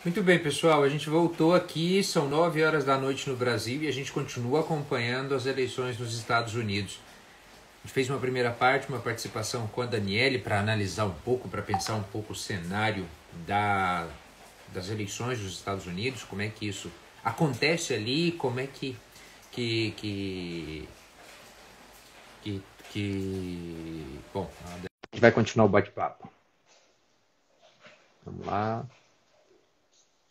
Muito bem, pessoal. A gente voltou aqui, são 9 horas da noite no Brasil e a gente continua acompanhando as eleições nos Estados Unidos. A gente fez uma primeira parte, uma participação com a Daniele para analisar um pouco, para pensar um pouco o cenário das eleições dos Estados Unidos, como é que isso acontece ali, como é Bom, a gente vai continuar o bate-papo. Vamos lá.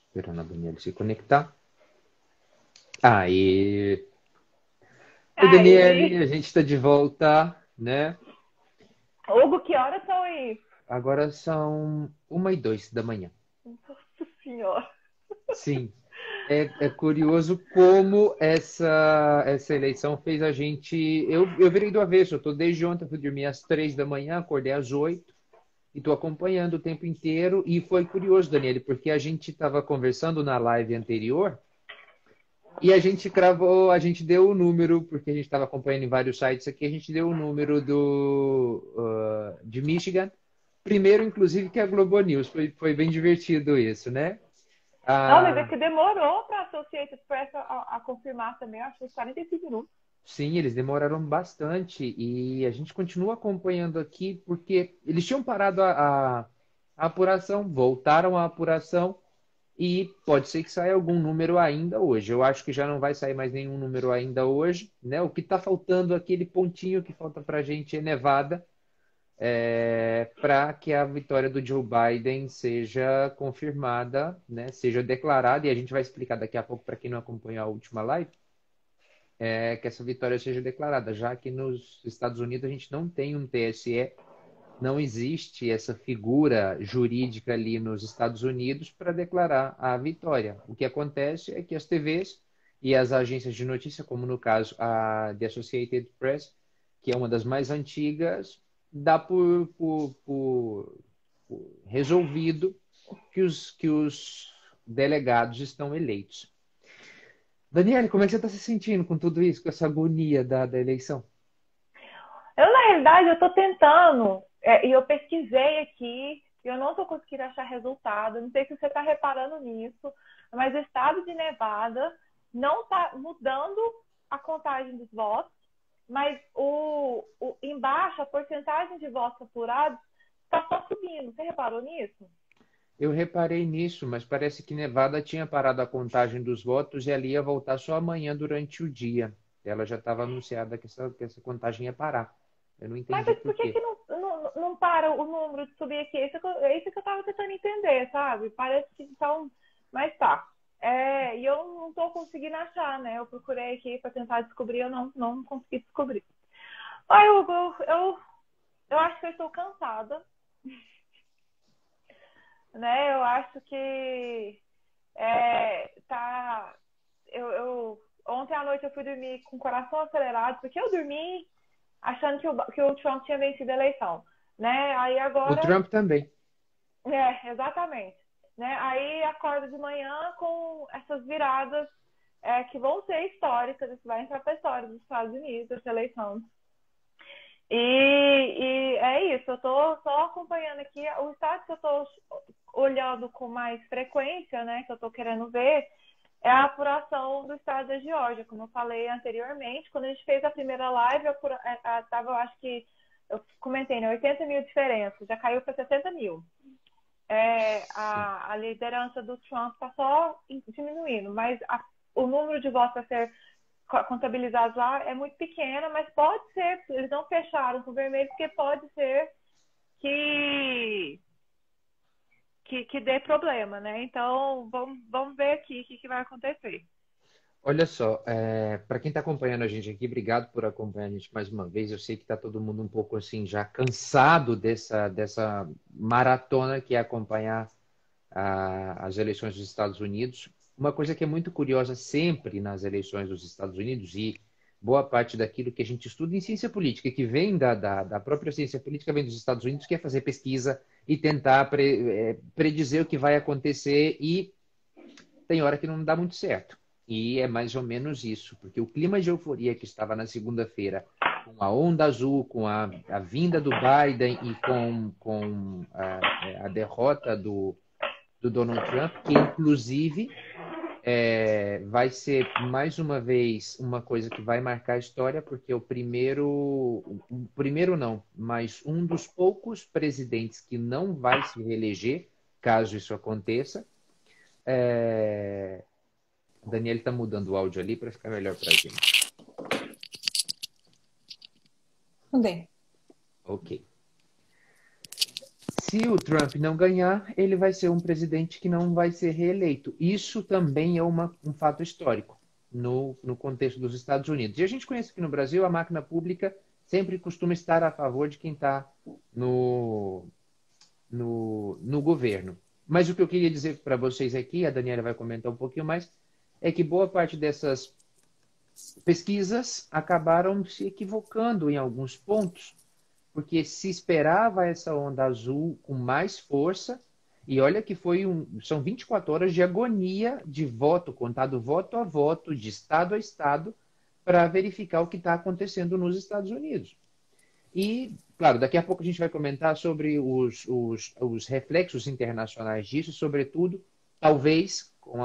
Esperando a Daniele se conectar. Aí. Oi, Daniele, Aí, a gente está de volta, né? Hugo, que horas são aí? Agora são 1h02 da manhã. Nossa senhora. Sim, é curioso como essa eleição fez a gente. Eu virei do avesso, eu estou desde ontem, eu fui dormir às 3 da manhã, acordei às 8 e estou acompanhando o tempo inteiro. E foi curioso, Daniele, porque a gente estava conversando na live anterior. E a gente cravou, a gente deu o número, porque a gente estava acompanhando em vários sites aqui, a gente deu o número de Michigan. Primeiro, inclusive, que a Globo News. Foi bem divertido isso, né? Não, mas é Ah, que demorou para a Associated Press a confirmar também, acho que uns 45 minutos. sim, eles demoraram bastante e a gente continua acompanhando aqui porque eles tinham parado a apuração, voltaram à apuração e pode ser que saia algum número ainda hoje. Eu acho que já não vai sair mais nenhum número ainda hoje, né? O que está faltando, aquele pontinho que falta para a gente é Nevada, para que a vitória do Joe Biden seja confirmada, né? Seja declarada, e a gente vai explicar daqui a pouco para quem não acompanhou a última live, que essa vitória seja declarada, já que nos Estados Unidos a gente não tem um TSE, não existe essa figura jurídica ali nos Estados Unidos para declarar a vitória. O que acontece é que as TVs e as agências de notícia, como no caso a The Associated Press, que é uma das mais antigas, dá por resolvido que os delegados estão eleitos. Daniele, como é que você está se sentindo com tudo isso, com essa agonia da eleição? Na realidade, eu estou tentando, e eu pesquisei aqui, e eu não estou conseguindo achar resultado. Não sei se você está reparando nisso, mas o estado de Nevada não está mudando a contagem dos votos, mas embaixo, a porcentagem de votos apurados está só subindo. Você reparou nisso? Eu reparei nisso, mas parece que Nevada tinha parado a contagem dos votos e ali ia voltar só amanhã durante o dia. Ela já estava anunciada que essa contagem ia parar. Eu não Mas entendi por por que, quê. que não para o número de subir aqui? É isso que eu estava tentando entender, sabe? Parece que então. Mas tá. E eu não estou conseguindo achar, né? Eu procurei aqui para tentar descobrir, eu não consegui descobrir. Ai, Hugo, eu acho que eu estou cansada, né? Eu acho que tá. Ontem à noite eu fui dormir com o coração acelerado, porque eu dormi achando que o Trump tinha vencido a eleição, né? Aí O agora, Trump também. exatamente, né? Aí acordo de manhã com essas viradas que vão ser históricas, isso vai entrar para a história dos Estados Unidos, essa eleição. E é isso, eu tô só acompanhando aqui o estado que eu tô olhando com mais frequência, né? Que eu tô querendo ver é a apuração do estado da Geórgia. Como eu falei anteriormente, quando a gente fez a primeira live, eu acho que eu comentei, né? 80 mil diferenças, já caiu para 60 mil. Sim. A liderança do Trump está só diminuindo, mas o número de votos a ser contabilizados lá é muito pequena, mas pode ser, eles não fecharam com vermelho, porque pode ser que, que dê problema, né? Então, vamos ver aqui o que vai acontecer. Olha só, para quem está acompanhando a gente aqui, obrigado por acompanhar a gente mais uma vez. Eu sei que está todo mundo um pouco assim já cansado dessa maratona que é acompanhar as eleições dos Estados Unidos. Uma coisa que é muito curiosa sempre nas eleições dos Estados Unidos e boa parte daquilo que a gente estuda em ciência política, que vem da própria ciência política, vem dos Estados Unidos, que é fazer pesquisa e tentar predizer o que vai acontecer e tem hora que não dá muito certo. E é mais ou menos isso, porque o clima de euforia que estava na segunda-feira, com a onda azul, com a vinda do Biden e com a derrota do Donald Trump, que inclusive vai ser mais uma vez uma coisa que vai marcar a história, porque o primeiro não, mas um dos poucos presidentes que não vai se reeleger, caso isso aconteça. O Daniel está mudando o áudio ali para ficar melhor para a gente. Bem. Ok. Se o Trump não ganhar, ele vai ser um presidente que não vai ser reeleito. Isso também é um fato histórico no contexto dos Estados Unidos. E a gente conhece que no Brasil a máquina pública sempre costuma estar a favor de quem está no governo. Mas o que eu queria dizer para vocês aqui, a Daniela vai comentar um pouquinho mais, é que boa parte dessas pesquisas acabaram se equivocando em alguns pontos, porque se esperava essa onda azul com mais força, e olha que são 24 horas de agonia de voto, contado voto a voto, de estado a estado, para verificar o que está acontecendo nos Estados Unidos. E, claro, daqui a pouco a gente vai comentar sobre os reflexos internacionais disso, sobretudo, talvez, com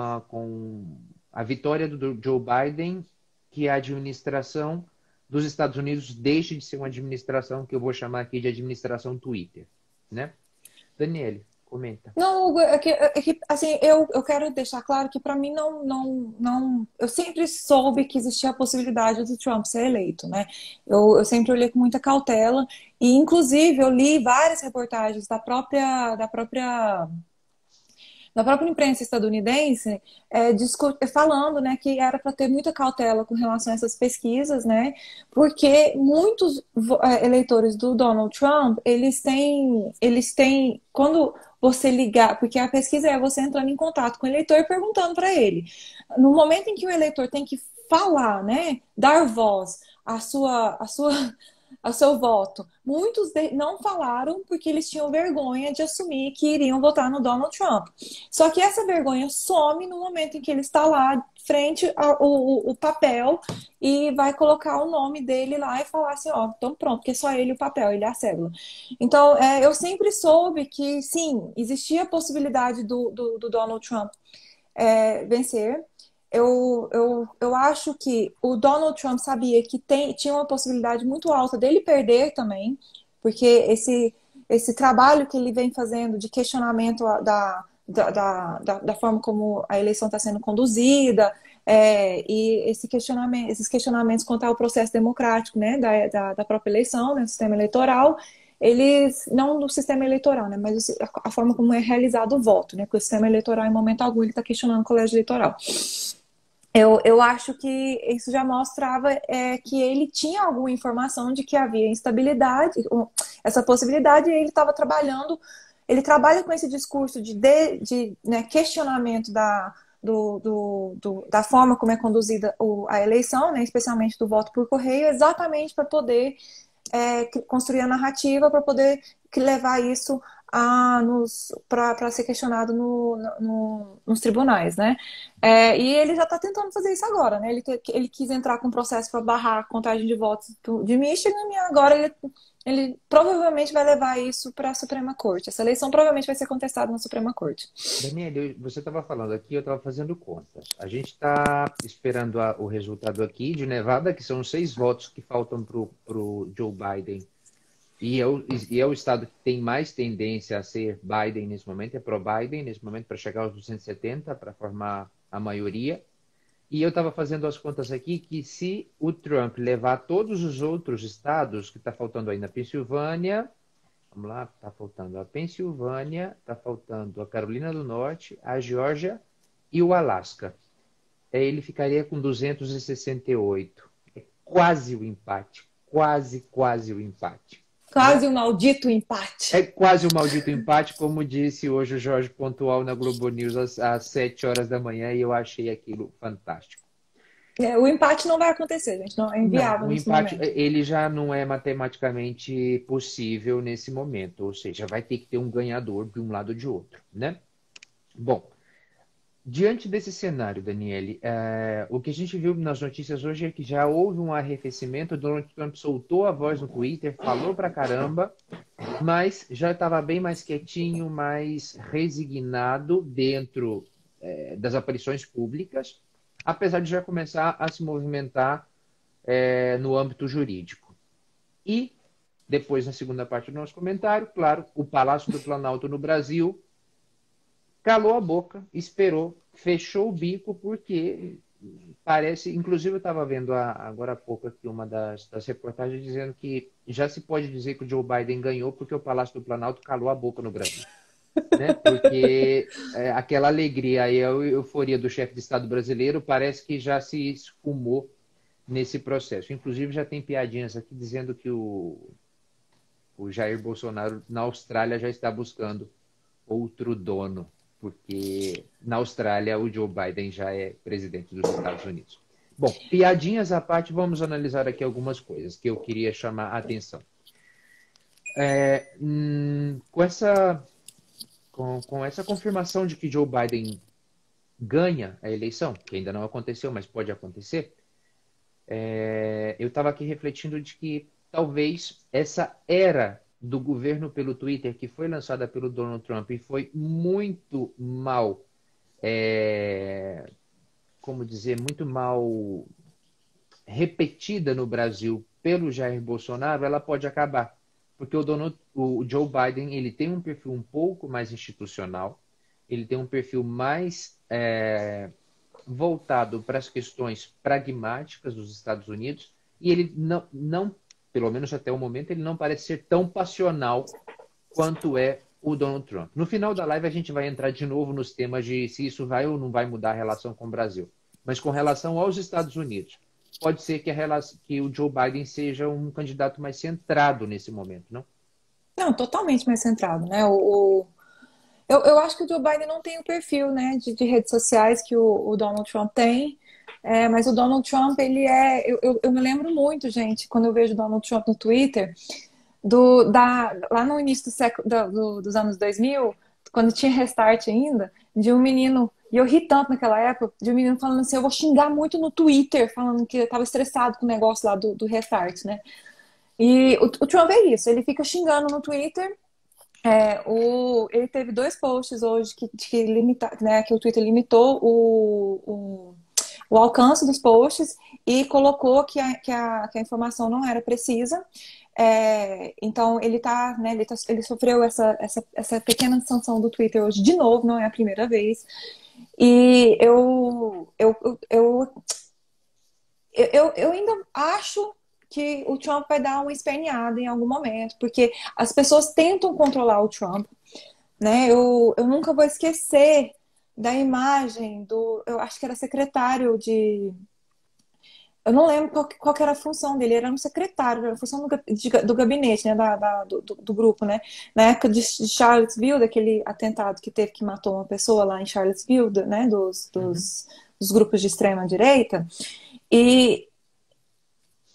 a vitória do Joe Biden, que a administração dos Estados Unidos deixe de ser uma administração que eu vou chamar aqui de administração Twitter, né? Daniele, comenta. Não, Hugo, assim, eu quero deixar claro que para mim não, eu sempre soube que existia a possibilidade do Trump ser eleito, né? Eu sempre olhei com muita cautela e, inclusive, eu li várias reportagens da própria imprensa estadunidense falando, né, que era para ter muita cautela com relação a essas pesquisas, né, porque muitos eleitores do Donald Trump, eles têm, quando você ligar, porque a pesquisa é você entrando em contato com o eleitor e perguntando para ele. No momento em que o eleitor tem que falar, né, dar voz ao seu voto. Muitos não falaram porque eles tinham vergonha de assumir que iriam votar no Donald Trump. Só que essa vergonha some no momento em que ele está lá frente ao papel e vai colocar o nome dele lá e falar assim, ó, então pronto, porque é só ele o papel, ele é a cédula. Então, eu sempre soube que, sim, existia a possibilidade do Donald Trump vencer. Eu acho que o Donald Trump sabia que tinha uma possibilidade muito alta dele perder também, porque esse trabalho que ele vem fazendo de questionamento da forma como a eleição está sendo conduzida, e esses questionamentos quanto ao processo democrático, né, da própria eleição, né, do sistema eleitoral, eles, não do sistema eleitoral, né, mas a forma como é realizado o voto, né, porque o sistema eleitoral, em momento algum, ele está questionando o colégio eleitoral. Eu acho que isso já mostrava que ele tinha alguma informação de que havia instabilidade, essa possibilidade, e ele estava trabalhando, ele trabalha com esse discurso de né, questionamento da forma como é conduzida a eleição, né, especialmente do voto por correio, exatamente para poder construir a narrativa, para poder levar isso para ser questionado nos tribunais, né? E ele já está tentando fazer isso agora, né? Ele quis entrar com um processo para barrar a contagem de votos de Michigan e agora ele provavelmente vai levar isso para a Suprema Corte. Essa eleição provavelmente vai ser contestada na Suprema Corte. Daniel, você estava falando aqui, eu estava fazendo contas. A gente está esperando o resultado aqui de Nevada, que são 6 votos que faltam para o Joe Biden. E é o estado que tem mais tendência a ser Biden nesse momento, é pro-Biden nesse momento, para chegar aos 270, para formar a maioria. E eu estava fazendo as contas aqui que se o Trump levar todos os outros estados, que está faltando ainda a Pensilvânia, vamos lá, está faltando a Pensilvânia, está faltando a Carolina do Norte, a Geórgia e o Alasca. Ele ficaria com 268. É quase o empate. Quase o empate. Quase um maldito empate. É quase um maldito empate, como disse hoje o Jorge Pontual na Globo News às 7 horas da manhã, e eu achei aquilo fantástico. O empate não vai acontecer, gente. Não é inviável nesse momento. O empate, ele já não é matematicamente possível nesse momento, ou seja, vai ter que ter um ganhador de um lado ou de outro, né? Bom, Diante desse cenário, Daniele, o que a gente viu nas notícias hoje é que já houve um arrefecimento. O Donald Trump soltou a voz no Twitter, falou pra caramba, mas já estava bem mais quietinho, mais resignado dentro, das aparições públicas, apesar de já começar a se movimentar, no âmbito jurídico. E, depois, na segunda parte do nosso comentário, claro, o Palácio do Planalto no Brasil calou a boca, esperou, fechou o bico, porque parece. Inclusive, eu estava vendo agora há pouco aqui uma das reportagens dizendo que já se pode dizer que o Joe Biden ganhou porque o Palácio do Planalto calou a boca no Brasil. Né? Porque aquela alegria e a euforia do chefe de Estado brasileiro parece que já se esfumou nesse processo. Inclusive, já tem piadinhas aqui dizendo que o Jair Bolsonaro, na Austrália, já está buscando outro dono, porque na Austrália o Joe Biden já é presidente dos Estados Unidos. Bom, piadinhas à parte, vamos analisar aqui algumas coisas que eu queria chamar a atenção. Com essa confirmação de que Joe Biden ganha a eleição, que ainda não aconteceu, mas pode acontecer, eu estava aqui refletindo de que talvez essa era do governo pelo Twitter, que foi lançada pelo Donald Trump e foi muito mal, como dizer, muito mal repetida no Brasil pelo Jair Bolsonaro, ela pode acabar. Porque o Joe Biden, ele tem um perfil um pouco mais institucional, ele tem um perfil mais voltado para as questões pragmáticas dos Estados Unidos, e ele não, pelo menos até o momento, ele não parece ser tão passional quanto é o Donald Trump. No final da live a gente vai entrar de novo nos temas de se isso vai ou não vai mudar a relação com o Brasil. Mas com relação aos Estados Unidos, pode ser que o Joe Biden seja um candidato mais centrado nesse momento, não? Não, totalmente mais centrado, né? Eu acho que o Joe Biden não tem o perfil, né, de redes sociais que o Donald Trump tem. Mas o Donald Trump, ele é. Eu me lembro muito, gente, quando eu vejo o Donald Trump no Twitter, lá no início dos anos 2000, quando tinha Restart ainda, de um menino. E eu ri tanto naquela época, de um menino falando assim: eu vou xingar muito no Twitter, falando que eu tava estressado com o negócio lá do Restart, né? E o Trump é isso, ele fica xingando no Twitter. Ele teve 2 posts hoje que o Twitter limitou o alcance dos posts e colocou que a informação não era precisa. Então ele ele sofreu essa pequena sanção do Twitter hoje de novo, não é a primeira vez. E eu ainda acho que o Trump vai dar uma esperneada em algum momento, porque as pessoas tentam controlar o Trump, né? Eu nunca vou esquecer da imagem eu acho que era secretário eu não lembro qual que era a função dele, era um secretário, era a função do gabinete, né, do grupo, né? Na época de Charlottesville, daquele atentado que matou uma pessoa lá em Charlottesville, né, dos grupos de extrema direita, e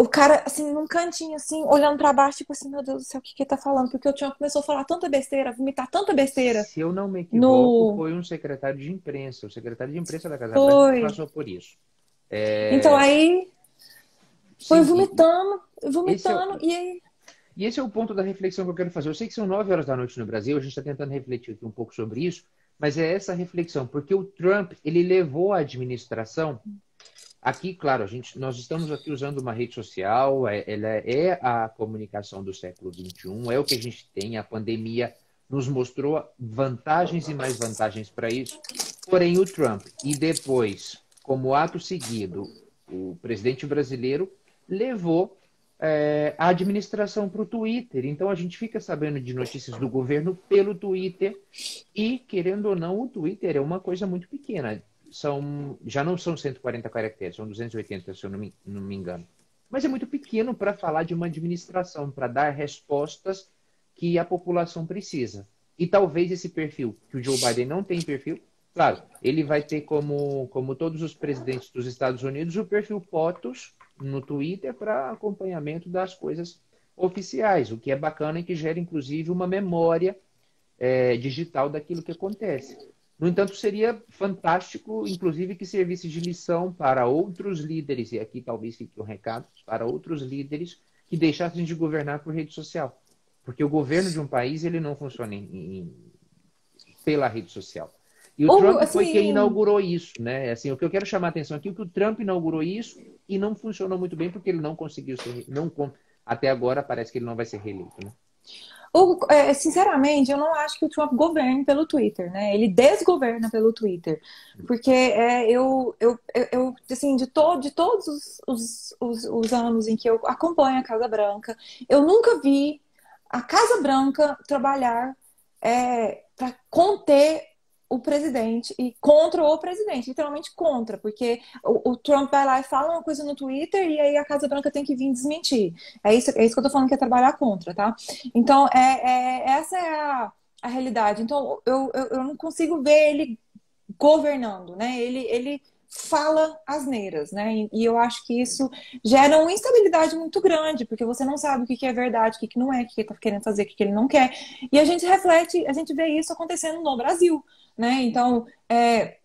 o cara, assim, num cantinho, assim, olhando pra baixo, tipo assim, meu Deus do céu, o que ele tá falando? Porque o Trump começou a falar tanta besteira, a vomitar tanta besteira. Se eu não me equivoco, foi um secretário de imprensa. O secretário de imprensa da Casa Branca que passou por isso. Então aí foi Sim, vomitando, esse e aí. E esse é o ponto da reflexão que eu quero fazer. Eu sei que são 9 horas da noite no Brasil, a gente está tentando refletir aqui um pouco sobre isso, mas é essa reflexão, porque o Trump, ele levou a administração. Aqui, claro, nós estamos aqui usando uma rede social, ela é a comunicação do século XXI, é o que a gente tem, a pandemia nos mostrou vantagens e mais vantagens para isso. Porém, o Trump, e depois, como ato seguido, o presidente brasileiro levou a administração para o Twitter. Então, a gente fica sabendo de notícias do governo pelo Twitter e, querendo ou não, o Twitter é uma coisa muito pequena. Já não são 140 caracteres, são 280, se eu não me engano. Mas é muito pequeno para falar de uma administração, para dar respostas que a população precisa. E talvez esse perfil, que o Joe Biden não tem perfil, claro, ele vai ter como todos os presidentes dos Estados Unidos, o perfil POTUS no Twitter para acompanhamento das coisas oficiais, o que é bacana e que gera, inclusive, uma memória digital daquilo que acontece. No entanto, seria fantástico, inclusive, que servisse de lição para outros líderes, e aqui talvez fique um recado, para outros líderes que deixassem de governar por rede social. Porque o governo de um país ele não funciona pela rede social. E o Ou, Trump foi quem assim, inaugurou isso, né? Assim, o que eu quero chamar a atenção aqui é que o Trump inaugurou isso e não funcionou muito bem porque ele não conseguiu ser, não, até agora parece que ele não vai ser reeleito, né? sinceramente, eu não acho que o Trump governe pelo Twitter, né? Ele desgoverna pelo Twitter. Porque assim, de todos os anos em que eu acompanho a Casa Branca, eu nunca vi a Casa Branca trabalhar para conter o presidente e contra o presidente, literalmente contra, porque o Trump vai lá e fala uma coisa no Twitter e aí a Casa Branca tem que vir desmentir. É isso que eu tô falando que é trabalhar contra, tá? Então, essa é a realidade. Então, eu não consigo ver ele governando, né? Ele fala asneiras, né? E eu acho que isso gera uma instabilidade muito grande, porque você não sabe o que é verdade, o que não é, o que ele tá querendo fazer, o que ele não quer. E a gente reflete, a gente vê isso acontecendo no Brasil, né? Então,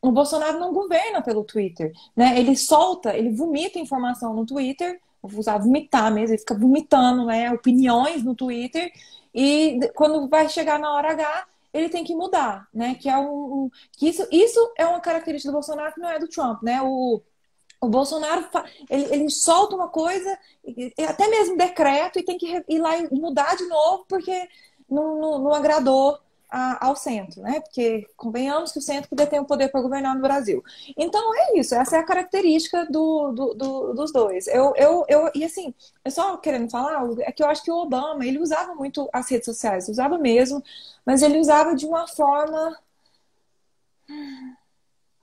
o Bolsonaro não governa pelo Twitter, né? Ele solta, ele vomita informação no Twitter, vou usar vomitar mesmo, ele fica vomitando, né, opiniões no Twitter, e quando vai chegar na hora H, ele tem que mudar, né? Que isso é uma característica do Bolsonaro que não é do Trump, né? O Bolsonaro ele solta uma coisa, até mesmo decreto, e tem que ir lá e mudar de novo porque não agradou ao centro, né? Porque convenhamos que o centro detém o poder para governar no Brasil. Então é isso, essa é a característica dos dois. E assim, eu só querendo falar algo, é que eu acho que o Obama, ele usava muito as redes sociais, usava mesmo, mas ele usava de uma forma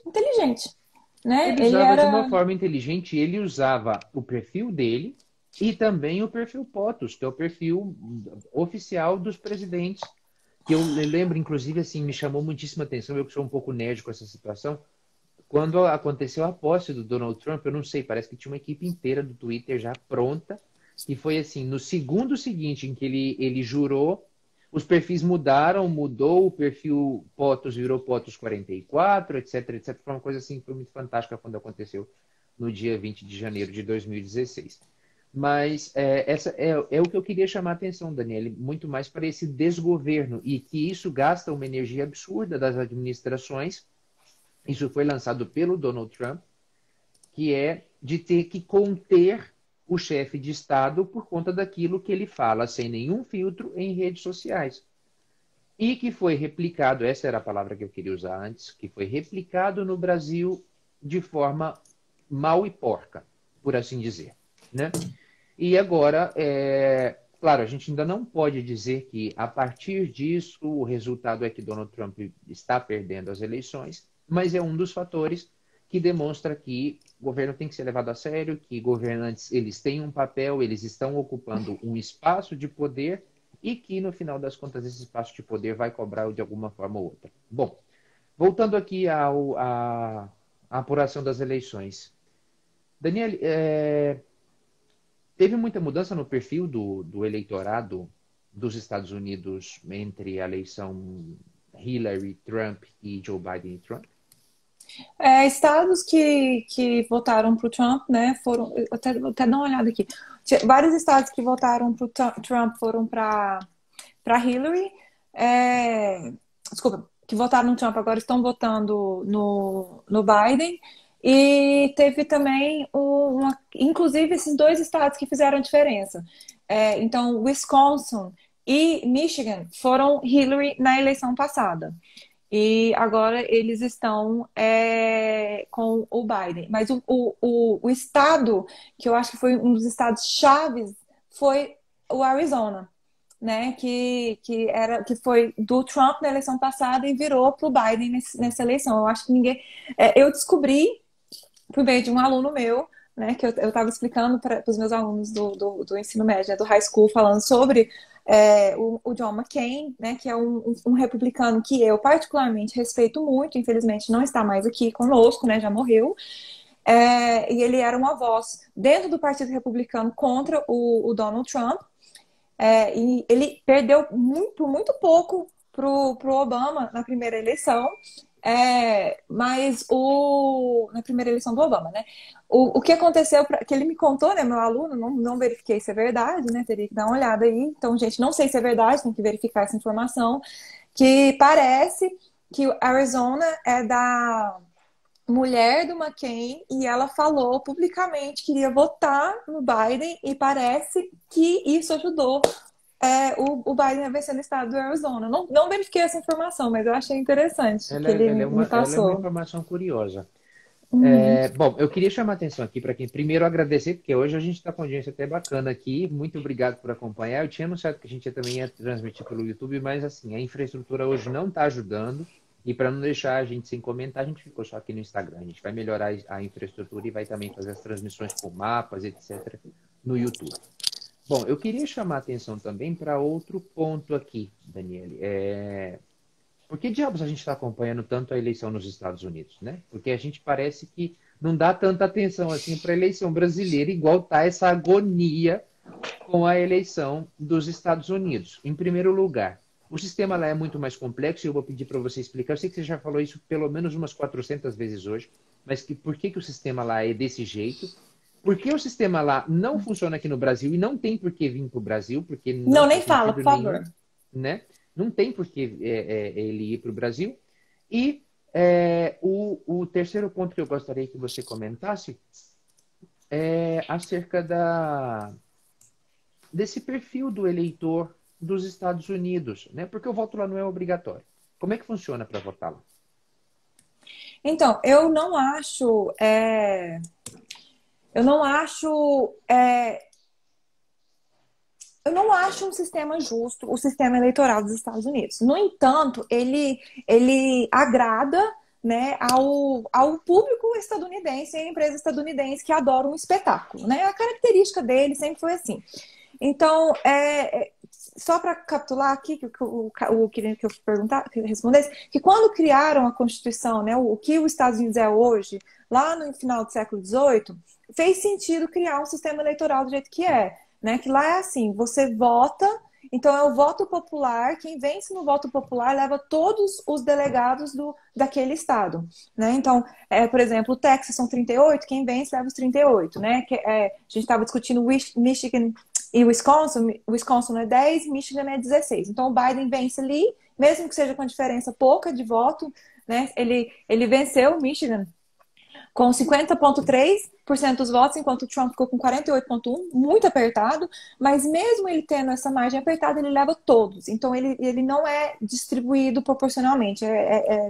inteligente, né? Ele Ele usava de uma era. forma inteligente, ele usava o perfil dele e também o perfil POTUS, que é o perfil oficial dos presidentes. Que eu lembro, inclusive, assim, me chamou muitíssima atenção, eu que sou um pouco nerd com essa situação, quando aconteceu a posse do Donald Trump, eu não sei, parece que tinha uma equipe inteira do Twitter já pronta, e foi assim, no segundo seguinte em que ele jurou, os perfis mudaram, mudou o perfil POTUS, virou POTUS 44, etc, etc. Foi uma coisa assim, foi muito fantástica quando aconteceu no dia 20 de janeiro de 2016. Mas essa é o que eu queria chamar a atenção, Daniele, muito mais para esse desgoverno, e que isso gasta uma energia absurda das administrações. Isso foi lançado pelo Donald Trump, que é de ter que conter o chefe de Estado por conta daquilo que ele fala, sem nenhum filtro, em redes sociais. E que foi replicado, essa era a palavra que eu queria usar antes, que foi replicado no Brasil de forma mal e porca, por assim dizer, né? E agora, claro, a gente ainda não pode dizer que, a partir disso, o resultado é que Donald Trump está perdendo as eleições, mas é um dos fatores que demonstra que o governo tem que ser levado a sério, que governantes eles têm um papel, eles estão ocupando um espaço de poder e que, no final das contas, esse espaço de poder vai cobrar de alguma forma ou outra. Bom, voltando aqui à apuração das eleições. Daniel, teve muita mudança no perfil do eleitorado dos Estados Unidos entre a eleição Hillary, Trump e Joe Biden e Trump? Estados que votaram para o Trump, né, foram. Vou até dar uma olhada aqui. Vários estados que votaram para o Trump foram para Hillary. Desculpa, que votaram no Trump agora estão votando no Biden. E teve também inclusive esses dois estados que fizeram a diferença. Então, Wisconsin e Michigan foram Hillary na eleição passada. E agora eles estão com o Biden. Mas o estado, que eu acho que foi um dos estados chaves, foi o Arizona, né? Que foi do Trump na eleição passada e virou para o Biden nessa eleição. Eu acho que ninguém. Eu descobri por meio de um aluno meu, né? Que eu estava explicando para os meus alunos do ensino médio, né, do high school, falando sobre o John McCain, né, que é um republicano que eu particularmente respeito muito, infelizmente não está mais aqui conosco, né, já morreu, e ele era uma voz dentro do Partido Republicano contra o Donald Trump, e ele perdeu muito pouco pro Obama na primeira eleição, Mas na primeira eleição do Obama, né? O que aconteceu, que ele me contou, né? Meu aluno, não verifiquei se é verdade, né? Teria que dar uma olhada aí. Então, gente, não sei se é verdade, tem que verificar essa informação. Que parece que o Arizona é da mulher do McCain e ela falou publicamente que iria votar no Biden e parece que isso ajudou o Biden a vencer no estado do Arizona. Não verifiquei essa informação, mas eu achei interessante Ela, que ele ela é me ela é uma passou. informação curiosa. Uhum. Bom, eu queria chamar a atenção aqui para quem primeiro agradecer, porque hoje a gente está com audiência até bacana aqui. Muito obrigado por acompanhar. Eu tinha anunciado que a gente também ia transmitir pelo YouTube, mas assim, a infraestrutura hoje não está ajudando. E para não deixar a gente sem comentar, a gente ficou só aqui no Instagram. A gente vai melhorar a infraestrutura e vai também fazer as transmissões com mapas, etc., no YouTube. Bom, eu queria chamar a atenção também para outro ponto aqui, Daniele. Por que diabos a gente está acompanhando tanto a eleição nos Estados Unidos, né? Porque a gente parece que não dá tanta atenção assim para a eleição brasileira, igual tá essa agonia com a eleição dos Estados Unidos. Em primeiro lugar, o sistema lá é muito mais complexo e eu vou pedir para você explicar. Eu sei que você já falou isso pelo menos umas 400 vezes hoje, mas por que o sistema lá é desse jeito? Por que o sistema lá não funciona aqui no Brasil e não tem por que vir para o Brasil, porque não Não, nem faz fala, sentido por nenhum, favor. né? Não tem por que ele ir para o Brasil. E o terceiro ponto que eu gostaria que você comentasse é acerca desse perfil do eleitor dos Estados Unidos, né? Porque o voto lá não é obrigatório. Como é que funciona para votar lá? Então, eu não acho, eu não acho um sistema justo o sistema eleitoral dos Estados Unidos. No entanto, ele agrada, né, ao público estadunidense e à empresa estadunidense que adora um espetáculo, né? A característica dele sempre foi assim. Então, só para capitular aqui, que eu queria que eu respondesse, que quando criaram a Constituição, né, o que os Estados Unidos é hoje, lá no final do século XVIII, fez sentido criar um sistema eleitoral do jeito que é, né? Que lá é assim, você vota, então é o voto popular, quem vence no voto popular leva todos os delegados daquele estado, né? Então, por exemplo, o Texas são 38, quem vence leva os 38, né? A gente estava discutindo Michigan e Wisconsin é 10, Michigan é 16. Então, o Biden vence ali, mesmo que seja com diferença pouca de voto, né? Ele venceu o Michigan com 50,3% dos votos, enquanto o Trump ficou com 48,1%, muito apertado, mas mesmo ele tendo essa margem apertada, ele leva todos. Então, ele não é distribuído proporcionalmente,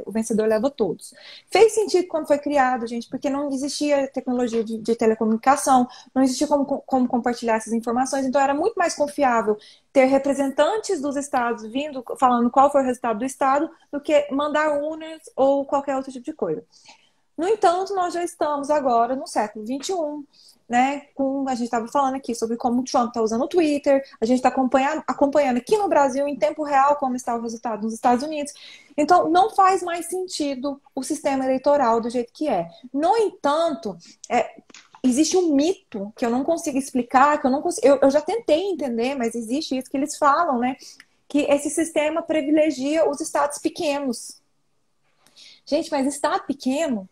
o vencedor leva todos. Fez sentido quando foi criado, gente, porque não existia tecnologia de telecomunicação, não existia como compartilhar essas informações, então era muito mais confiável ter representantes dos estados vindo, falando qual foi o resultado do estado, do que mandar urnas ou qualquer outro tipo de coisa. No entanto, nós já estamos agora no século XXI, né? A gente estava falando aqui sobre como o Trump está usando o Twitter, a gente está acompanhando aqui no Brasil, em tempo real, como está o resultado nos Estados Unidos. Então, não faz mais sentido o sistema eleitoral do jeito que é. No entanto, existe um mito que eu não consigo explicar, que eu já tentei entender, mas existe isso que eles falam, né? Que esse sistema privilegia os estados pequenos. Gente, mas estado pequeno,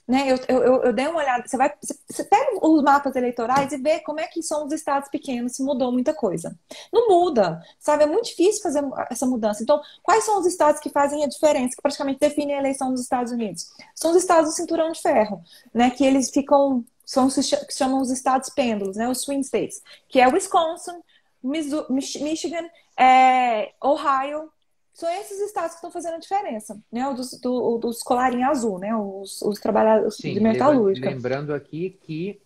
né? Eu dei uma olhada. Você pega os mapas eleitorais e vê como é que são os estados pequenos, se mudou muita coisa. Não muda, sabe? É muito difícil fazer essa mudança. Então, quais são os estados que fazem a diferença, que praticamente definem a eleição dos Estados Unidos? São os estados do cinturão de ferro, né? Que eles ficam, que chamam os estados pêndulos, né? Os swing states, que é Wisconsin, Michigan, Ohio. São esses estados que estão fazendo a diferença, né? Dos colarinhos azul, né? Os trabalhadores de Sim, metalúrgica. lembrando aqui que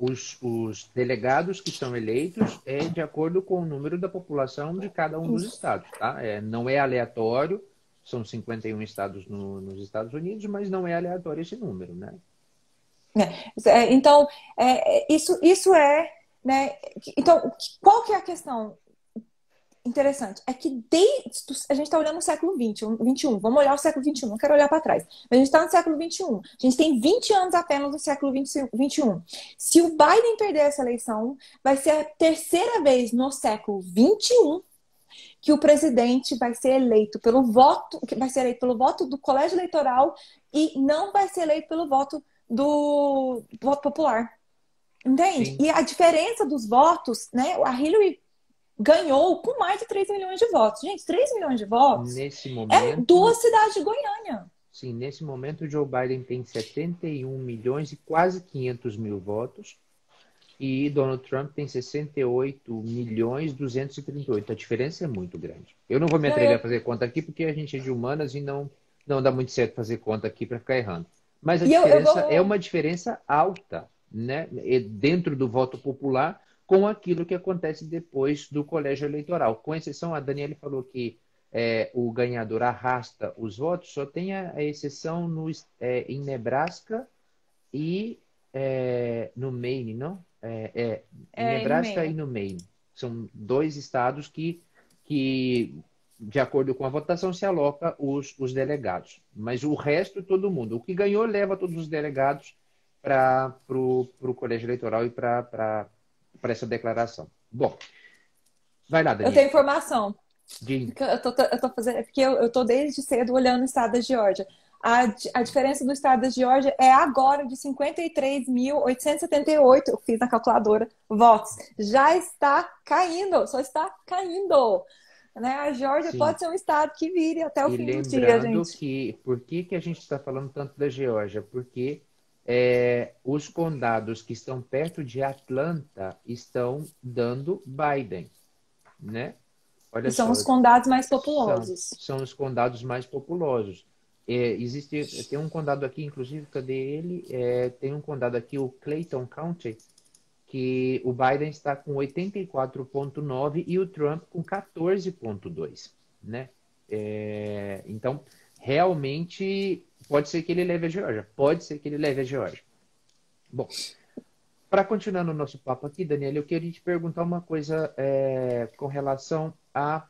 os delegados que são eleitos é de acordo com o número da população de cada um dos estados, tá? Não é aleatório, são 51 estados nos Estados Unidos, mas não é aleatório esse número, né? Então, isso é, né? Então, qual que é a questão? Interessante, é que a gente está olhando no século XXI, vamos olhar o século XXI, não quero olhar para trás, mas a gente está no século XXI, a gente tem 20 anos apenas no século XXI. Se o Biden perder essa eleição, vai ser a terceira vez no século XXI que o presidente vai ser eleito pelo voto, que vai ser eleito pelo voto do colégio eleitoral e não vai ser eleito pelo voto do voto popular. Entende? Sim. E a diferença dos votos, né? A Hillary ganhou com mais de 3 milhões de votos. Gente, 3 milhões de votos Nesse é momento, duas cidades de Goiânia. sim, nesse momento o Joe Biden tem 71 milhões e quase 500 mil votos e Donald Trump tem 68 milhões 238. A diferença é muito grande. Eu não vou me Não, atrever a fazer conta aqui porque a gente é de humanas e não dá muito certo fazer conta aqui para ficar errando. Mas a eu diferença é vou. uma diferença alta, né? Dentro do voto popular com aquilo que acontece depois do colégio eleitoral. Com exceção, a Daniela falou que o ganhador arrasta os votos, só tem a exceção em Nebraska e no Maine, não? Em E no Nebraska e Maine. no Maine. São dois estados que, de acordo com a votação, se aloca os delegados. Mas o resto, todo mundo. O que ganhou leva todos os delegados para o colégio eleitoral e para essa declaração. Bom, vai lá, Eu Daniel. tenho informação. De... Eu tô fazendo, porque eu tô desde cedo olhando o estado da Geórgia. A diferença do estado da Geórgia é agora de 53.878, eu fiz na calculadora, votos. Já está caindo, só está caindo. Né? A Geórgia Sim. pode ser um estado que vire até o E fim do dia, lembrando gente. que, por que a gente está falando tanto da Geórgia? Porque os condados que estão perto de Atlanta estão dando Biden, né? E Olha são só, os condados mais são, populosos. são os condados mais populosos. Tem um condado aqui, inclusive, cadê ele? Tem um condado aqui, o Clayton County, que o Biden está com 84,9 e o Trump com 14,2, né? Então, realmente, pode ser que ele leve a Geórgia. Pode ser que ele leve a Geórgia. Bom, para continuar no nosso papo aqui, Daniela, eu queria te perguntar uma coisa com relação a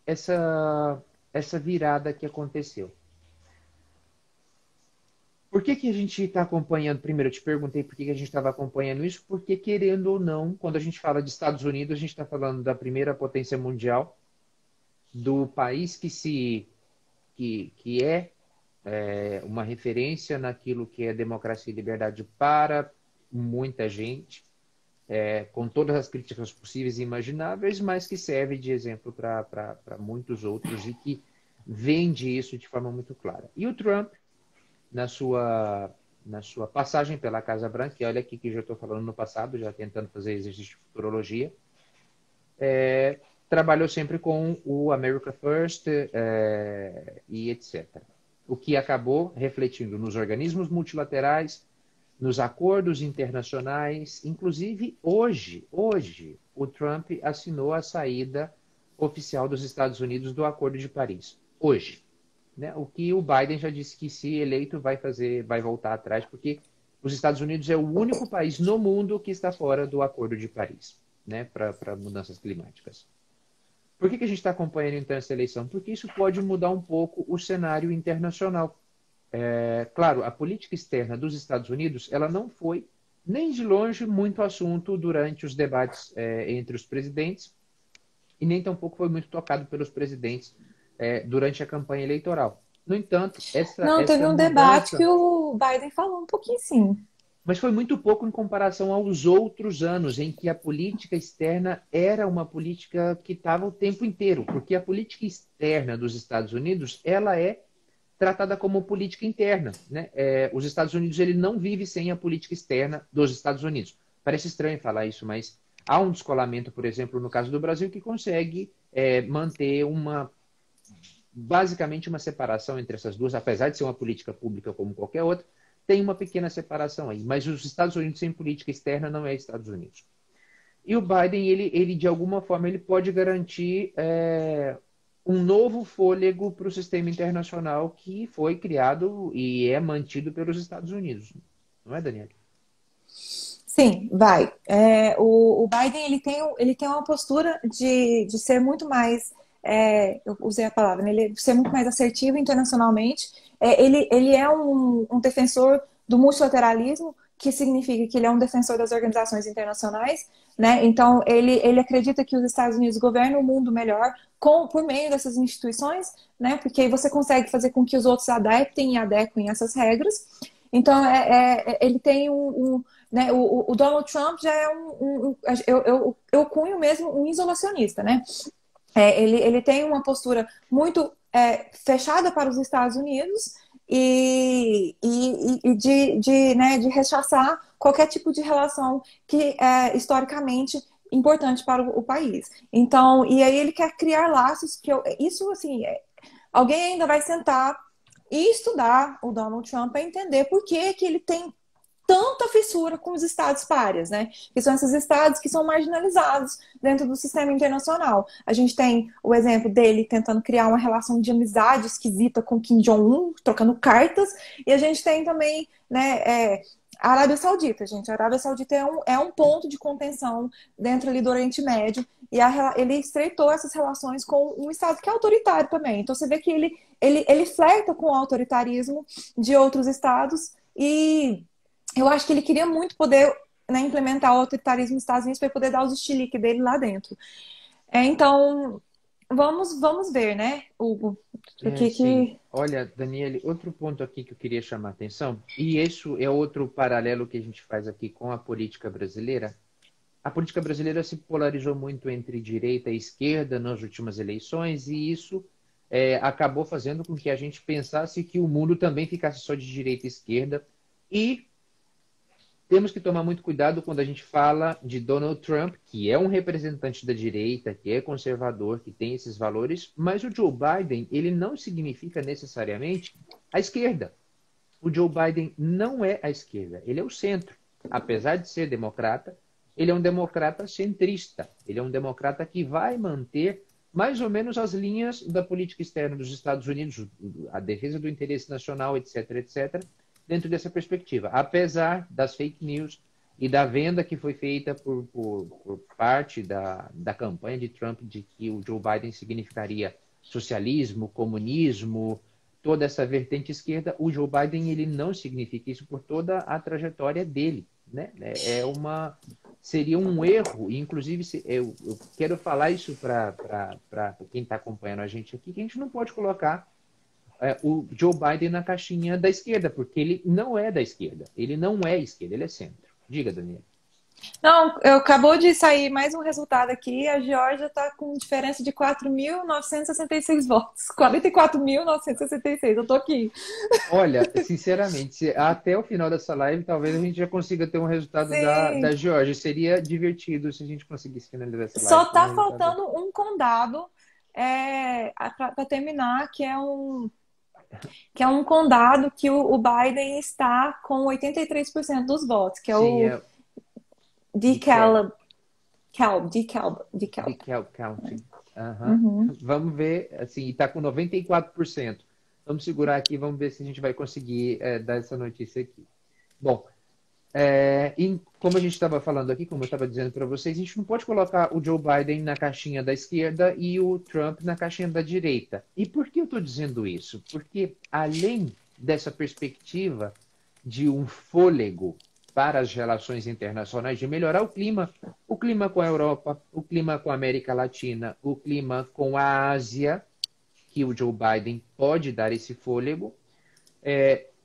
essa virada que aconteceu. Por que a gente está acompanhando? Primeiro, eu te perguntei por que a gente estava acompanhando isso, porque, querendo ou não, quando a gente fala de Estados Unidos, a gente está falando da primeira potência mundial, do país que é uma referência naquilo que é democracia e liberdade para muita gente, com todas as críticas possíveis e imagináveis, mas que serve de exemplo para muitos outros e que vende isso de forma muito clara. E o Trump, na sua passagem pela Casa Branca, e olha aqui que eu já estou falando no passado, já tentando fazer exercício de futurologia, trabalhou sempre com o America First e etc. O que acabou refletindo nos organismos multilaterais, nos acordos internacionais, inclusive hoje, o Trump assinou a saída oficial dos Estados Unidos do Acordo de Paris. Hoje. Né? O que o Biden já disse que, se eleito, vai voltar atrás, porque os Estados Unidos é o único país no mundo que está fora do Acordo de Paris, né? Para mudanças climáticas. Por que a gente está acompanhando então essa eleição? Porque isso pode mudar um pouco o cenário internacional. Claro, a política externa dos Estados Unidos, ela não foi nem de longe muito assunto durante os debates entre os presidentes e nem tampouco foi muito tocado pelos presidentes durante a campanha eleitoral. No entanto, Não, teve essa um debate que mudança... o Biden falou um pouquinho, sim. Mas foi muito pouco em comparação aos outros anos em que a política externa era uma política que estava o tempo inteiro, porque a política externa dos Estados Unidos, ela é tratada como política interna, né? Os Estados Unidos, ele não vive sem a política externa dos Estados Unidos. Parece estranho falar isso, mas há um descolamento, por exemplo, no caso do Brasil, que consegue manter basicamente uma separação entre essas duas, apesar de ser uma política pública como qualquer outra, tem uma pequena separação aí. Mas os Estados Unidos sem política externa não é Estados Unidos. E o Biden, ele de alguma forma, ele pode garantir um novo fôlego para o sistema internacional que foi criado e é mantido pelos Estados Unidos. Não é, Daniela? Sim, vai. O Biden ele tem uma postura de ser muito mais, eu usei a palavra, né? Ele ser muito mais assertivo internacionalmente. Ele é um defensor do multilateralismo, que significa que ele é um defensor das organizações internacionais, né? Então, ele acredita que os Estados Unidos governam o mundo melhor por meio dessas instituições, né? Porque aí você consegue fazer com que os outros adaptem e adequem essas regras. Então, ele tem né? O Donald Trump já é eu cunho mesmo um isolacionista, né? Ele tem uma postura muito fechada para os Estados Unidos né, de rechaçar qualquer tipo de relação que é historicamente importante para o país. Então, e aí ele quer criar laços isso assim, alguém ainda vai sentar e estudar o Donald Trump para entender por que ele tem tanta fissura com os estados párias, né? Que são esses estados que são marginalizados dentro do sistema internacional. A gente tem o exemplo dele tentando criar uma relação de amizade esquisita com Kim Jong-un, trocando cartas, e a gente tem também, né, a Arábia Saudita, gente. A Arábia Saudita é um ponto de contenção dentro ali do Oriente Médio, e ele estreitou essas relações com um estado que é autoritário também. Então você vê que ele flerta com o autoritarismo de outros estados, e eu acho que ele queria muito poder, né, implementar o autoritarismo nos Estados Unidos para poder dar os estiliques dele lá dentro. Então, vamos ver, né, Hugo? Sim. Olha, Daniele, outro ponto aqui que eu queria chamar a atenção, e isso é outro paralelo que a gente faz aqui com a política brasileira. A política brasileira se polarizou muito entre direita e esquerda nas últimas eleições, e isso acabou fazendo com que a gente pensasse que o mundo também ficasse só de direita e esquerda, e temos que tomar muito cuidado quando a gente fala de Donald Trump, que é um representante da direita, que é conservador, que tem esses valores, mas o Joe Biden, ele não significa necessariamente a esquerda. O Joe Biden não é a esquerda, ele é o centro. Apesar de ser democrata, ele é um democrata centrista. Ele é um democrata que vai manter mais ou menos as linhas da política externa dos Estados Unidos, a defesa do interesse nacional, etc., etc., dentro dessa perspectiva, apesar das fake news e da venda que foi feita por parte da campanha de Trump de que o Joe Biden significaria socialismo, comunismo, toda essa vertente esquerda, o Joe Biden ele não significa isso por toda a trajetória dele, né? Seria um erro, e inclusive eu quero falar isso para quem está acompanhando a gente aqui, que a gente não pode colocar o Joe Biden na caixinha da esquerda, porque ele não é da esquerda. Ele não é esquerda, ele é centro. Diga, Daniela. Não, acabou de sair mais um resultado aqui. A Geórgia está com diferença de 4.966 votos. 44.966. Eu estou aqui. Olha, sinceramente, até o final dessa live, talvez a gente já consiga ter um resultado da Geórgia. Seria divertido se a gente conseguisse finalizar essa live. Só está faltando um condado para terminar, que é um condado que o Biden está com 83% dos votos, que é o DeKalb County. Uhum. Vamos ver, assim, está com 94%. Vamos segurar aqui, vamos ver se a gente vai conseguir dar essa notícia aqui. Bom, e como a gente estava falando aqui, como eu estava dizendo para vocês, a gente não pode colocar o Joe Biden na caixinha da esquerda e o Trump na caixinha da direita. E por que eu estou dizendo isso? Porque além dessa perspectiva de um fôlego para as relações internacionais, de melhorar o clima com a Europa, o clima com a América Latina, o clima com a Ásia, que o Joe Biden pode dar esse fôlego,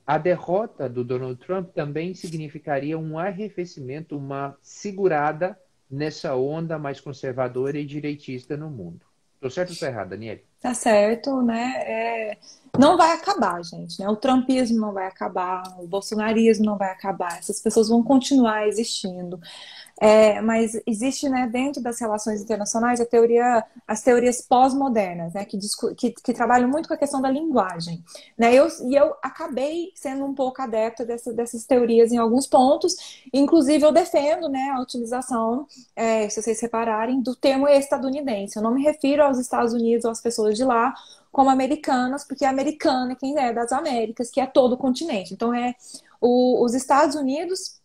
a derrota do Donald Trump também significaria um arrefecimento, uma segurada nessa onda mais conservadora e direitista no mundo. Estou certo ou estou errado, Daniele? Tá certo, né? Não vai acabar, gente, né? O trumpismo não vai acabar, o bolsonarismo não vai acabar, essas pessoas vão continuar existindo. Mas existe, né, dentro das relações internacionais as teorias pós-modernas, né, que trabalham muito com a questão da linguagem, né? Eu acabei sendo um pouco adepta dessas teorias em alguns pontos, inclusive eu defendo, né, a utilização, se vocês repararem, do termo estadunidense. Eu não me refiro aos Estados Unidos ou às pessoas de lá como americanas, porque americana é quem é das Américas, que é todo o continente. Então, os Estados Unidos...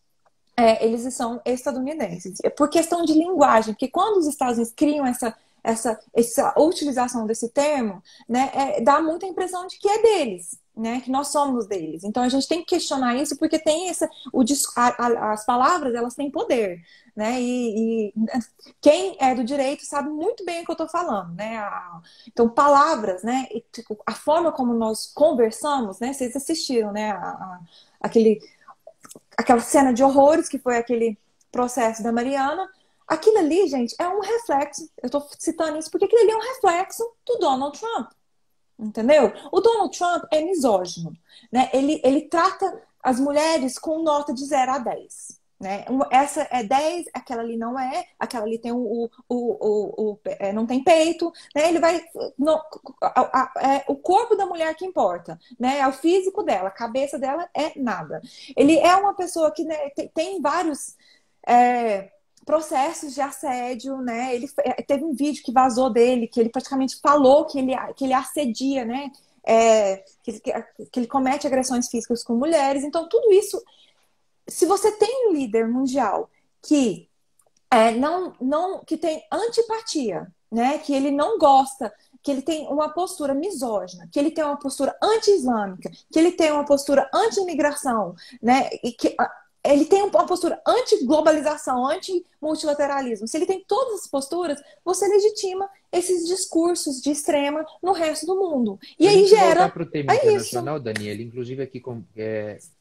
eles são estadunidenses. Por questão de linguagem, porque quando os Estados Unidos criam essa utilização desse termo, né, dá muita impressão de que é deles. né? Que nós somos deles. Então a gente tem que questionar isso porque tem as palavras, elas têm poder, né? E quem é do direito sabe muito bem o que eu estou falando, né? Então palavras, né? E, tipo, a forma como nós conversamos, né? Vocês assistiram, né? Aquela cena de horrores que foi aquele processo da Mariana. Aquilo ali, gente, é um reflexo. Eu estou citando isso porque aquilo ali é um reflexo do Donald Trump. Entendeu? O Donald Trump é misógino, né? Ele trata as mulheres com nota de 0 a 10. Né? Essa é 10, aquela ali não é, aquela ali tem não tem peito, né? Ele vai. Não, é o corpo da mulher que importa, né? É o físico dela, a cabeça dela é nada. Ele é uma pessoa que, né, tem vários. Processos de assédio, né? Ele teve um vídeo que vazou dele, que ele praticamente falou que ele assedia, né? Que ele comete agressões físicas com mulheres. Então, tudo isso, se você tem um líder mundial que que tem antipatia, né? Que ele não gosta, que ele tem uma postura misógina, que ele tem uma postura anti-islâmica, que ele tem uma postura anti-imigração, né? E que ele tem uma postura anti-globalização, anti-multilateralismo. Se ele tem todas as posturas, você legitima esses discursos de extrema no resto do mundo. E aí gera. Para o tema internacional, Daniela, inclusive aqui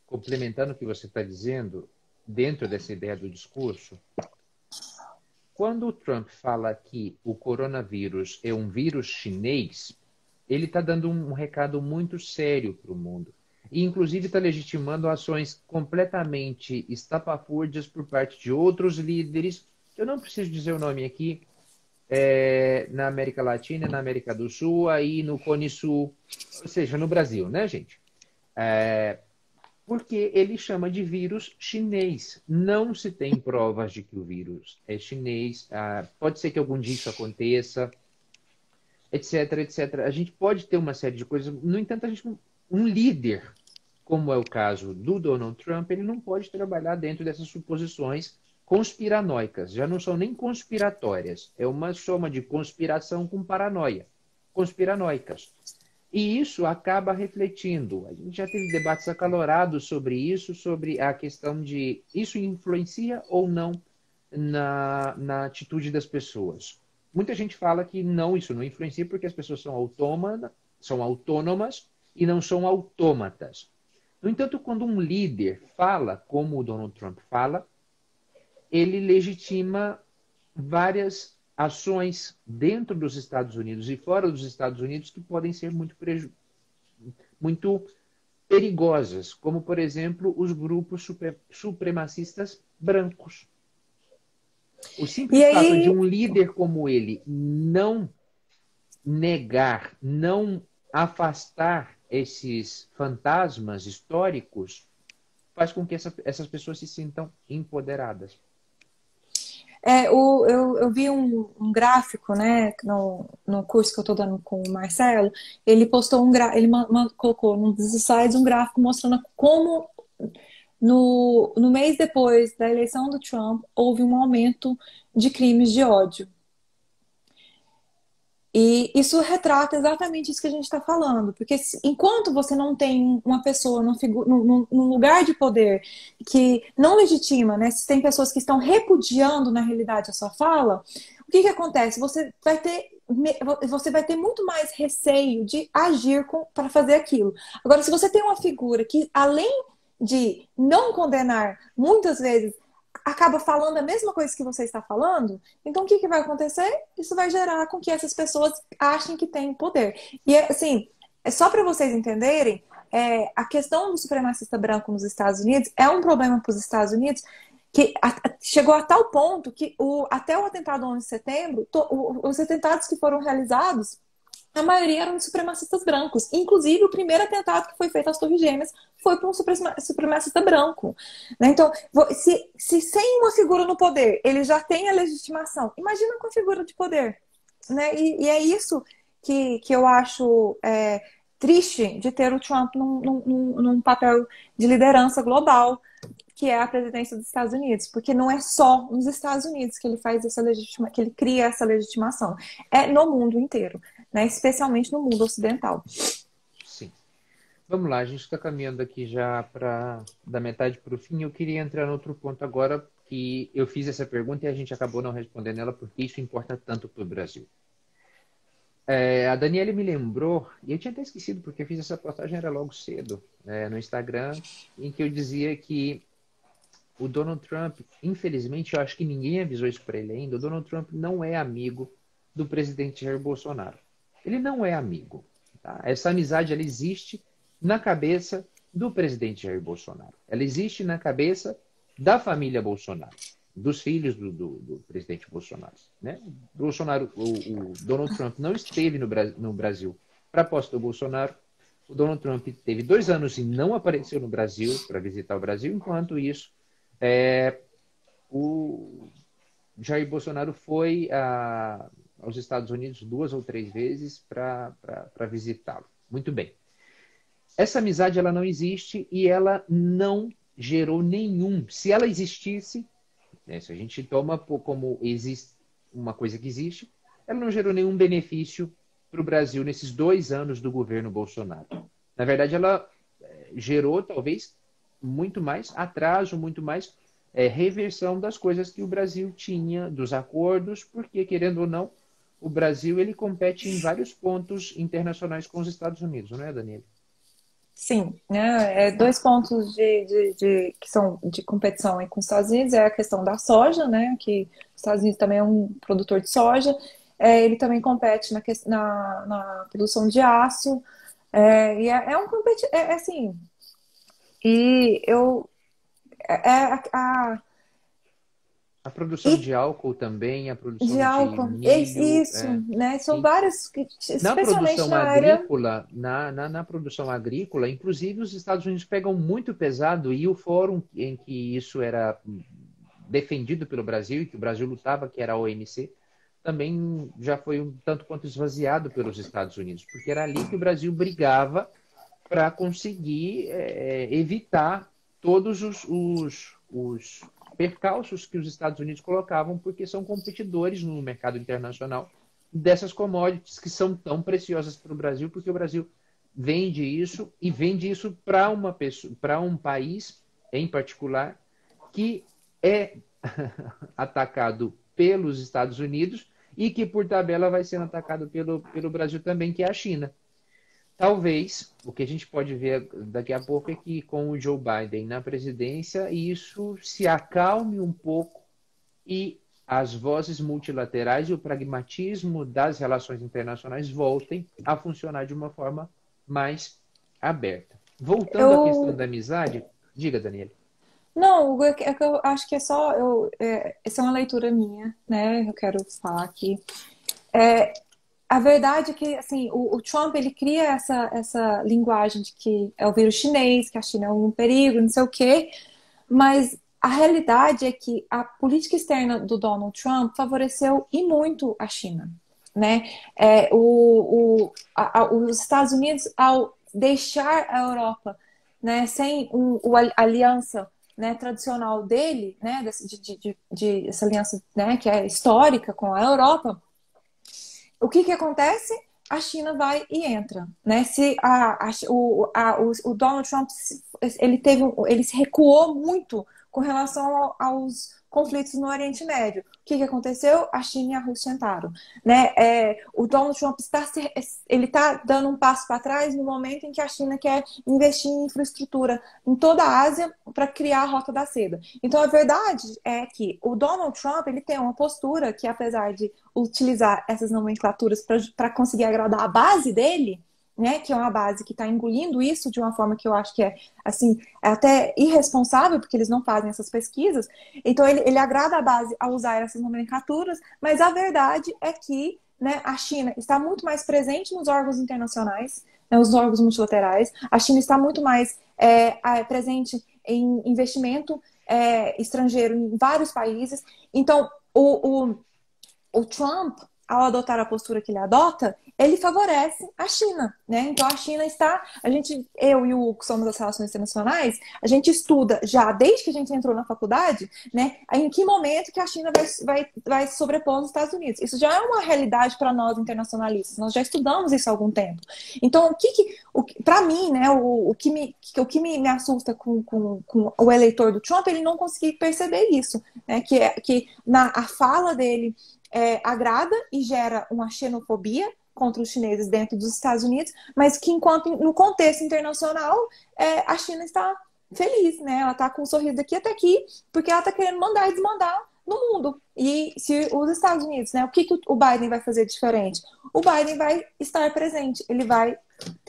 complementando o que você está dizendo, dentro dessa ideia do discurso, quando o Trump fala que o coronavírus é um vírus chinês, ele está dando um recado muito sério para o mundo. E, inclusive, está legitimando ações completamente estapafúrdias por parte de outros líderes, eu não preciso dizer o nome aqui, na América Latina, na América do Sul, aí no Cone Sul, ou seja, no Brasil, né, gente? Porque ele chama de vírus chinês. Não se tem provas de que o vírus é chinês. Pode ser que algum dia isso aconteça, etc, etc. A gente pode ter uma série de coisas. No entanto, um líder, como é o caso do Donald Trump, ele não pode trabalhar dentro dessas suposições conspiranoicas. Já não são nem conspiratórias. É uma soma de conspiração com paranoia. Conspiranoicas. E isso acaba refletindo. A gente já teve debates acalorados sobre isso, sobre a questão de isso influencia ou não na atitude das pessoas. Muita gente fala que não, isso não influencia porque as pessoas são autônomas e não são autômatas. No entanto, quando um líder fala como o Donald Trump fala, ele legitima várias ações dentro dos Estados Unidos e fora dos Estados Unidos que podem ser muito perigosas, como, por exemplo, os grupos supremacistas brancos. O simples fato de um líder como ele não negar, não afastar esses fantasmas históricos, faz com que essas pessoas se sintam empoderadas. Eu vi um gráfico, né, no curso que eu estou dando com o Marcelo. Ele postou ele colocou num dos slides um gráfico mostrando como no mês depois da eleição do Trump houve um aumento de crimes de ódio. E isso retrata exatamente isso que a gente está falando, porque enquanto você não tem uma pessoa num lugar de poder que não legitima, né? Se tem pessoas que estão repudiando na realidade a sua fala, o que acontece? Você vai ter muito mais receio de agir para fazer aquilo. Agora, se você tem uma figura que, além de não condenar, muitas vezes acaba falando a mesma coisa que você está falando, então o que vai acontecer? Isso vai gerar com que essas pessoas achem que têm poder. E, assim, só para vocês entenderem, a questão do supremacista branco nos Estados Unidos é um problema para os Estados Unidos que chegou a tal ponto que até o atentado 11 de setembro, os atentados que foram realizados, a maioria eram de supremacistas brancos. Inclusive, o primeiro atentado que foi feito às Torres Gêmeas foi por um supremacista branco. Né? Então, se sem uma figura no poder ele já tem a legitimação, imagina com a figura de poder. Né? E é isso que eu acho triste de ter o Trump num papel de liderança global, que é a presidência dos Estados Unidos, porque não é só nos Estados Unidos que ele faz que ele cria essa legitimação, é no mundo inteiro, né? Especialmente no mundo ocidental. Sim. Vamos lá, a gente está caminhando aqui já da metade para o fim. Eu queria entrar no outro ponto agora, que eu fiz essa pergunta e a gente acabou não respondendo ela, porque isso importa tanto para o Brasil. A Daniela me lembrou, e eu tinha até esquecido, porque eu fiz essa postagem era logo cedo, no Instagram, em que eu dizia que o Donald Trump, infelizmente, eu acho que ninguém avisou isso para ele ainda, o Donald Trump não é amigo do presidente Jair Bolsonaro. Ele não é amigo. Tá? Essa amizade, ela existe na cabeça do presidente Jair Bolsonaro. Ela existe na cabeça da família Bolsonaro, dos filhos do presidente Bolsonaro. Né? O Donald Trump não esteve no Brasil para a posse do Bolsonaro. O Donald Trump teve 2 anos e não apareceu no Brasil para visitar o Brasil. Enquanto isso, o Jair Bolsonaro foi aos Estados Unidos 2 ou 3 vezes para visitá-lo. Muito bem. Essa amizade ela não existe e ela não gerou nenhum. Se ela existisse, se a gente toma como existe uma coisa que existe, ela não gerou nenhum benefício para o Brasil nesses 2 anos do governo Bolsonaro. Na verdade, ela gerou talvez muito mais atraso, muito mais reversão das coisas que o Brasil tinha, dos acordos, porque, querendo ou não, o Brasil ele compete em vários pontos internacionais com os Estados Unidos, não é, Daniela? Sim, né? 2 pontos que são de competição aí com os Estados Unidos é a questão da soja, né? Que os Estados Unidos também é um produtor de soja. Ele também compete na produção de aço. E é um competidor, assim. E eu. A produção de álcool também, a produção De de álcool, milho. isso, né? São Sim. vários, Na especialmente produção na área. agrícola, na produção agrícola, inclusive os Estados Unidos pegam muito pesado e o fórum em que isso era defendido pelo Brasil e que o Brasil lutava, que era a OMC, também já foi um tanto quanto esvaziado pelos Estados Unidos, porque era ali que o Brasil brigava para conseguir evitar todos os percalços que os Estados Unidos colocavam, porque são competidores no mercado internacional dessas commodities que são tão preciosas para o Brasil, porque o Brasil vende isso e vende isso para um país em particular que é atacado pelos Estados Unidos e que, por tabela, vai sendo atacado pelo Brasil também, que é a China. Talvez, o que a gente pode ver daqui a pouco é que com o Joe Biden na presidência, isso se acalme um pouco e as vozes multilaterais e o pragmatismo das relações internacionais voltem a funcionar de uma forma mais aberta. Voltando à questão da amizade, diga, Daniela. Não, é que eu acho que é só. Essa é uma leitura minha, né? Eu quero falar aqui. A verdade é que assim, o Trump ele cria essa linguagem de que é o vírus chinês, que a China é um perigo, não sei o quê, mas a realidade é que a política externa do Donald Trump favoreceu e muito a China, né? Os Estados Unidos, ao deixar a Europa, né, sem a aliança, né, tradicional dele, né, essa aliança, né, que é histórica com a Europa, o que acontece? A China vai e entra, né? Se o Donald Trump ele se recuou muito com relação aos conflitos no Oriente Médio. O que aconteceu? A China e a Rússia entraram, né? O Donald Trump está dando um passo para trás no momento em que a China quer investir em infraestrutura em toda a Ásia para criar a Rota da Seda. Então, a verdade é que o Donald Trump ele tem uma postura que, apesar de utilizar essas nomenclaturas para conseguir agradar a base dele, né, que é uma base que está engolindo isso de uma forma que eu acho que é até irresponsável, porque eles não fazem essas pesquisas. Então ele agrada a base a usar essas nomenclaturas, mas a verdade é que, né, a China está muito mais presente nos órgãos internacionais, né, os órgãos multilaterais. A China está muito mais presente em investimento estrangeiro em vários países. Então o Trump, ao adotar a postura que ele adota, ele favorece a China, né? Então a China está, eu e o Hugo, que somos das relações internacionais, a gente estuda já desde que a gente entrou na faculdade, né? Em que momento que a China vai sobrepor os Estados Unidos. Isso já é uma realidade para nós internacionalistas. Nós já estudamos isso há algum tempo. Então para mim, né? O que me assusta com o eleitor do Trump, ele não conseguir perceber isso, né? Que a fala dele agrada e gera uma xenofobia contra os chineses dentro dos Estados Unidos, mas que enquanto no contexto internacional a China está feliz, né? Ela está com um sorriso daqui até aqui, porque ela está querendo mandar e desmandar no mundo. E se os Estados Unidos, né? O que o Biden vai fazer diferente? O Biden vai estar presente, ele vai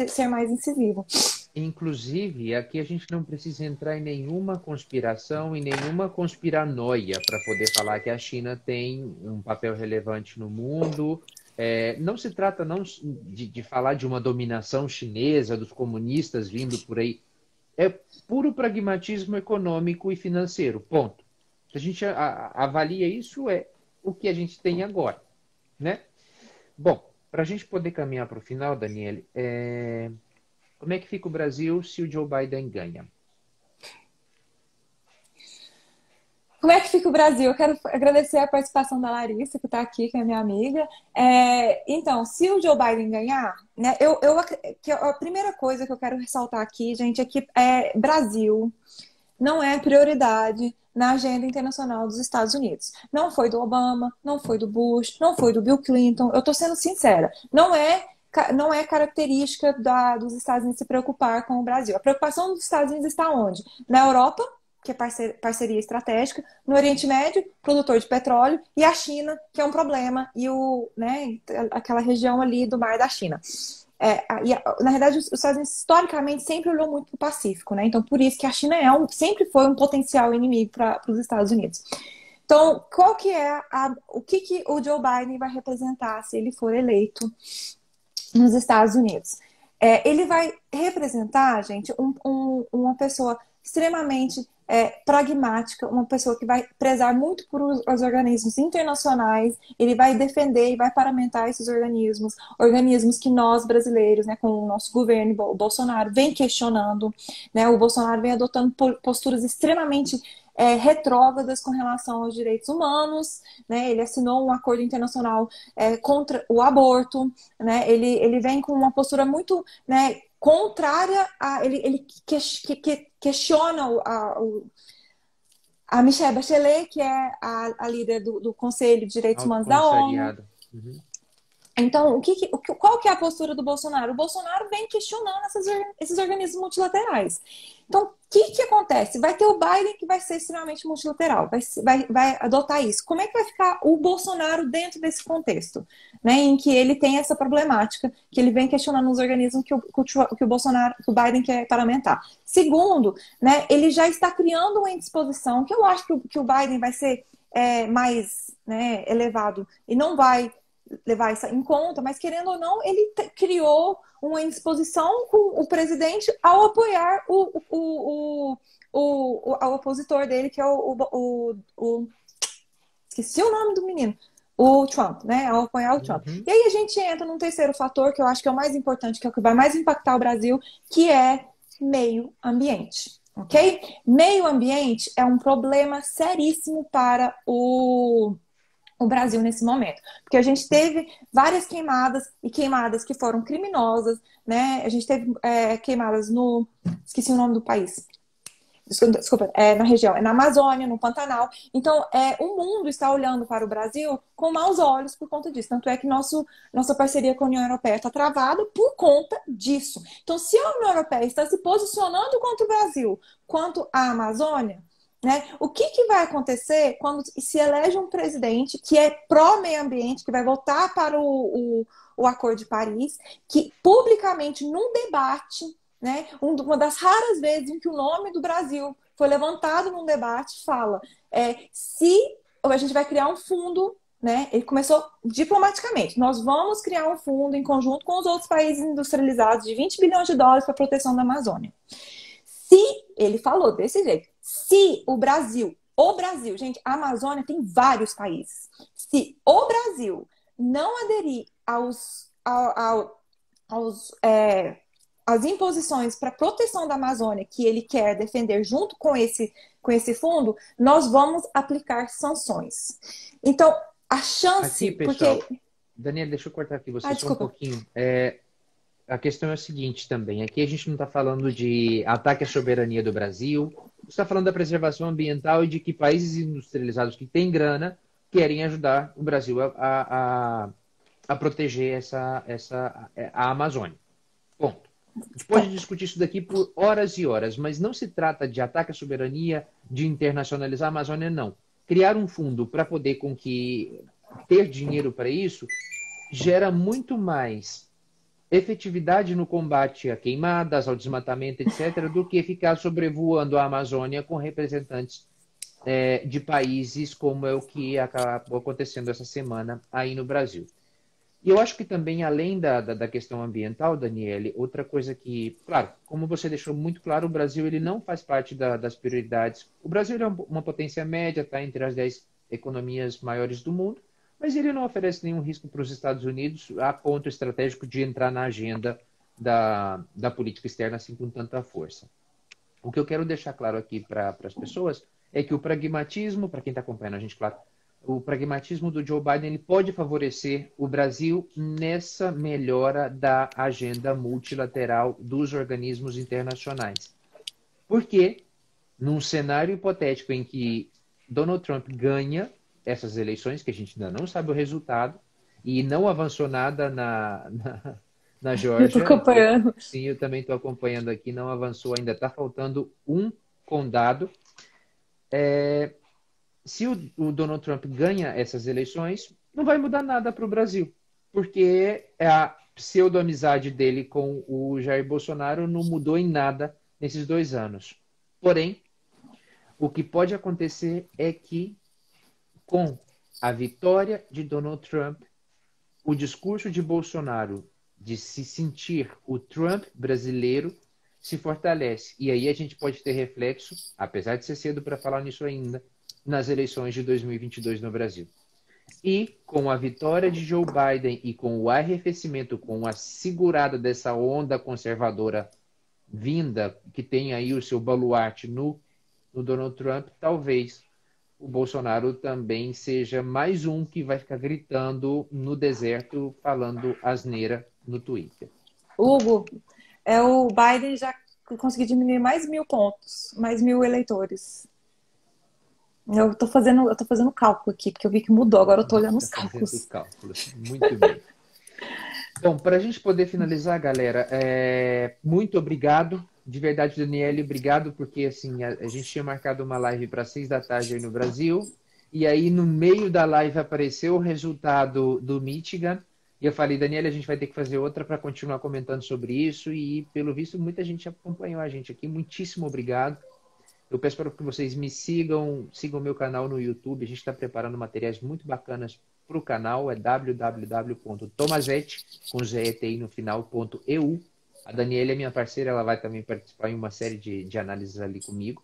ser mais incisivo. Inclusive, aqui a gente não precisa entrar em nenhuma conspiração e nenhuma conspiranoia para poder falar que a China tem um papel relevante no mundo. Não se trata não de falar de uma dominação chinesa, dos comunistas vindo por aí. É puro pragmatismo econômico e financeiro, ponto. Se a gente avalia isso, é o que a gente tem agora, né? Bom, para a gente poder caminhar para o final, Daniele, como é que fica o Brasil se o Joe Biden ganha? Como é que fica o Brasil? Eu quero agradecer a participação da Larissa, que está aqui, que é minha amiga. Então, se o Joe Biden ganhar, né, a primeira coisa que eu quero ressaltar aqui, gente, é que Brasil não é prioridade na agenda internacional dos Estados Unidos. Não foi do Obama, não foi do Bush, não foi do Bill Clinton. Eu estou sendo sincera. Não é característica dos Estados Unidos se preocupar com o Brasil. A preocupação dos Estados Unidos está onde? Na Europa, que é parceria estratégica, no Oriente Médio, produtor de petróleo, e a China, que é um problema, e aquela região ali do Mar da China. Na verdade, os Estados Unidos historicamente sempre olhou muito para o Pacífico, né? Então, por isso que a China sempre foi um potencial inimigo para os Estados Unidos. Então, qual que é o que o Joe Biden vai representar se ele for eleito nos Estados Unidos? Ele vai representar, gente, uma pessoa extremamente pragmática, uma pessoa que vai prezar muito por os organismos internacionais, ele vai defender e vai paramentar esses organismos que nós brasileiros, né, com o nosso governo, o Bolsonaro, vem questionando, né, o Bolsonaro vem adotando posturas extremamente retrógradas com relação aos direitos humanos, né? Ele assinou um acordo internacional contra o aborto, né? Ele vem com uma postura muito, né, contrária ele questiona a Michelle Bachelet, que é a líder do Conselho de Direitos Humanos da ONU. Uhum. Então, qual que é a postura do Bolsonaro? O Bolsonaro vem questionando esses organismos multilaterais. Então, o que acontece? Vai ter o Biden que vai ser extremamente multilateral, vai adotar isso. Como é que vai ficar o Bolsonaro dentro desse contexto? Né, em que ele tem essa problemática, que ele vem questionando os organismos que o Biden quer parlamentar. Segundo, né, ele já está criando uma indisposição, que eu acho que o Biden vai ser mais, né, elevado e não vai levar isso em conta, mas querendo ou não, ele criou uma indisposição com o presidente ao apoiar o opositor dele, que é esqueci o nome do menino, o Trump, né? Ao apoiar o Trump. Uhum. E aí a gente entra num terceiro fator, que eu acho que é o mais importante, que é o que vai mais impactar o Brasil, que é meio ambiente. Ok? Meio ambiente é um problema seríssimo para o Brasil nesse momento. Porque a gente teve várias queimadas, e queimadas que foram criminosas, né? A gente teve queimadas esqueci o nome do país. Desculpa, na região, na Amazônia, no Pantanal. Então, o mundo está olhando para o Brasil com maus olhos por conta disso. Tanto é que nossa parceria com a União Europeia está travada por conta disso. Então, se a União Europeia está se posicionando contra o Brasil, quanto à Amazônia, né? O que vai acontecer quando se elege um presidente que é pró-meio ambiente, que vai voltar para o Acordo de Paris, que publicamente, num debate, né, uma das raras vezes em que o nome do Brasil foi levantado num debate, fala se a gente vai criar um fundo, né? Ele começou diplomaticamente. Nós vamos criar um fundo em conjunto com os outros países industrializados de 20 bilhões de dólares para a proteção da Amazônia. Se ele falou desse jeito, se o Brasil, gente, a Amazônia tem vários países. Se o Brasil não aderir ao- aos, as imposições para proteção da Amazônia que ele quer defender junto com esse fundo, nós vamos aplicar sanções. Então, a Aqui, chance, porque... pessoal, Daniela, deixa eu cortar aqui você Ah, só um desculpa. pouquinho. A questão é a seguinte também. Aqui a gente não está falando de ataque à soberania do Brasil, está falando da preservação ambiental e de que países industrializados que têm grana querem ajudar o Brasil a proteger a Amazônia. Ponto. A gente pode Ponto. discutir isso daqui por horas e horas, mas não se trata de ataque à soberania, de internacionalizar a Amazônia, não. Criar um fundo para poder com que ter dinheiro para isso gera muito mais efetividade no combate a queimadas, ao desmatamento, etc., do que ficar sobrevoando a Amazônia com representantes de países como é o que acabou acontecendo essa semana aí no Brasil. E eu acho que também, além da questão ambiental, Daniele, outra coisa que, claro, como você deixou muito claro, o Brasil ele não faz parte das prioridades. O Brasil ele é uma potência média, está entre as 10 economias maiores do mundo, mas ele não oferece nenhum risco para os Estados Unidos a ponto estratégico de entrar na agenda da política externa assim com tanta força. O que eu quero deixar claro aqui para as pessoas é que o pragmatismo, para quem está acompanhando a gente, claro, o pragmatismo do Joe Biden ele pode favorecer o Brasil nessa melhora da agenda multilateral dos organismos internacionais. Porque, num cenário hipotético em que Donald Trump ganha essas eleições, que a gente ainda não sabe o resultado, e não avançou nada na Eu tô Geórgia, acompanhando. sim, eu também estou acompanhando aqui, não avançou ainda, está faltando um condado. Se o Donald Trump ganha essas eleições, não vai mudar nada para o Brasil, porque a pseudo-amizade dele com o Jair Bolsonaro não mudou em nada nesses 2 anos. Porém, o que pode acontecer é que, com a vitória de Donald Trump, o discurso de Bolsonaro de se sentir o Trump brasileiro se fortalece. E aí a gente pode ter reflexo, apesar de ser cedo para falar nisso ainda, nas eleições de 2022 no Brasil. E com a vitória de Joe Biden e com o arrefecimento, com a segurada dessa onda conservadora vinda, que tem aí o seu baluarte no Donald Trump, talvez o Bolsonaro também seja mais um que vai ficar gritando no deserto, falando asneira no Twitter. Hugo, o Biden já conseguiu diminuir mais 1.000 pontos, mais 1.000 eleitores. Eu tô fazendo cálculo aqui, porque eu vi que mudou, agora eu tô olhando os Está fazendo cálculos. cálculos. Muito bem. Bom, para a gente poder finalizar, galera, muito obrigado. De verdade, Daniele, obrigado, porque assim, a gente tinha marcado uma live para 6 da tarde aí no Brasil, e aí no meio da live apareceu o resultado do Michigan, e eu falei, Daniele, a gente vai ter que fazer outra para continuar comentando sobre isso, e pelo visto muita gente acompanhou a gente aqui. Muitíssimo obrigado. Eu peço para que vocês me sigam o meu canal no YouTube. A gente está preparando materiais muito bacanas para o canal. É www.tomazete, com ZETI no final.eu. A Daniela é minha parceira, ela vai também participar em uma série de análises ali comigo.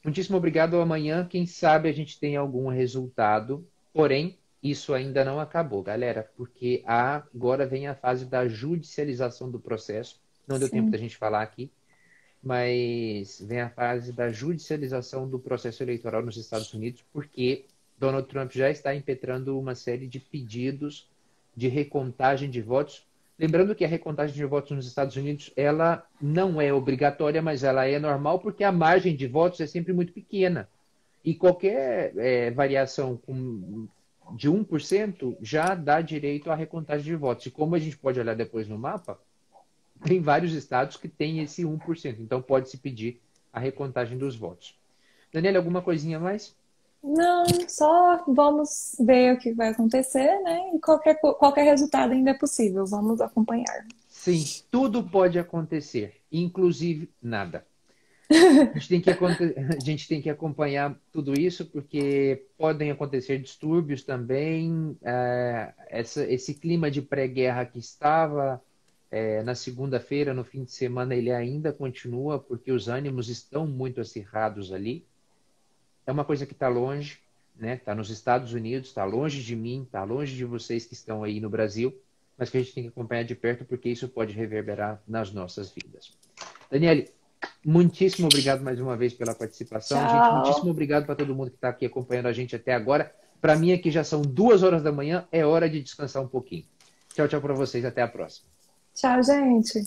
Muitíssimo obrigado. Amanhã, quem sabe, a gente tem algum resultado. Porém, isso ainda não acabou, galera, porque agora vem a fase da judicialização do processo. Não deu tempo Sim. da gente falar aqui, mas vem a fase da judicialização do processo eleitoral nos Estados Unidos, porque Donald Trump já está impetrando uma série de pedidos de recontagem de votos. Lembrando que a recontagem de votos nos Estados Unidos, ela não é obrigatória, mas ela é normal porque a margem de votos é sempre muito pequena. E qualquer variação de 1% já dá direito à recontagem de votos. E como a gente pode olhar depois no mapa, tem vários estados que têm esse 1%, então pode-se pedir a recontagem dos votos. Daniela, alguma coisinha a mais? Não, só vamos ver o que vai acontecer, né? E qualquer resultado ainda é possível. Vamos acompanhar. Sim, tudo pode acontecer, inclusive nada. A gente tem que acompanhar tudo isso, porque podem acontecer distúrbios também. Esse clima de pré-guerra que estava na segunda-feira, no fim de semana, ele ainda continua, porque os ânimos estão muito acirrados ali. É uma coisa que está longe, né? Está nos Estados Unidos, está longe de mim, está longe de vocês que estão aí no Brasil, mas que a gente tem que acompanhar de perto, porque isso pode reverberar nas nossas vidas. Daniele, muitíssimo obrigado mais uma vez pela participação. Tchau. Gente, muitíssimo obrigado para todo mundo que está aqui acompanhando a gente até agora. Para mim aqui já são 2 horas da manhã, é hora de descansar um pouquinho. Tchau, tchau para vocês, até a próxima. Tchau, gente.